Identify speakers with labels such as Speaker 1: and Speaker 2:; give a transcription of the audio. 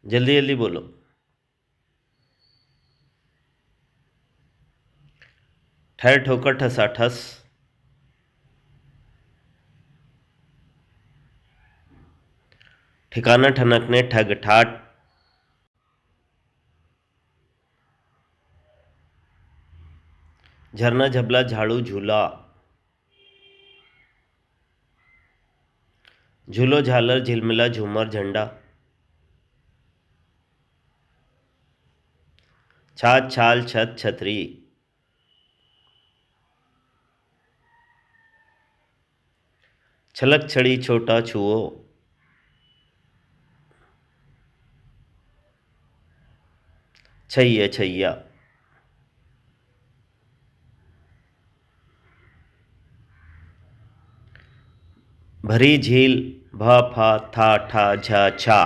Speaker 1: जल्दी जल्दी बोलो। ठहर ठोकर ठसा ठस। ठिकाना ठनकने ठग ठाठ। झरना झबला झाड़ू झूला। झूलो झालर झिलमिला झूमर झंडा। छाछ छाल छत छतरी। छलक छड़ी छोटा छुओ। छैया छैया। भरी झील भ फा था ठा झ छा।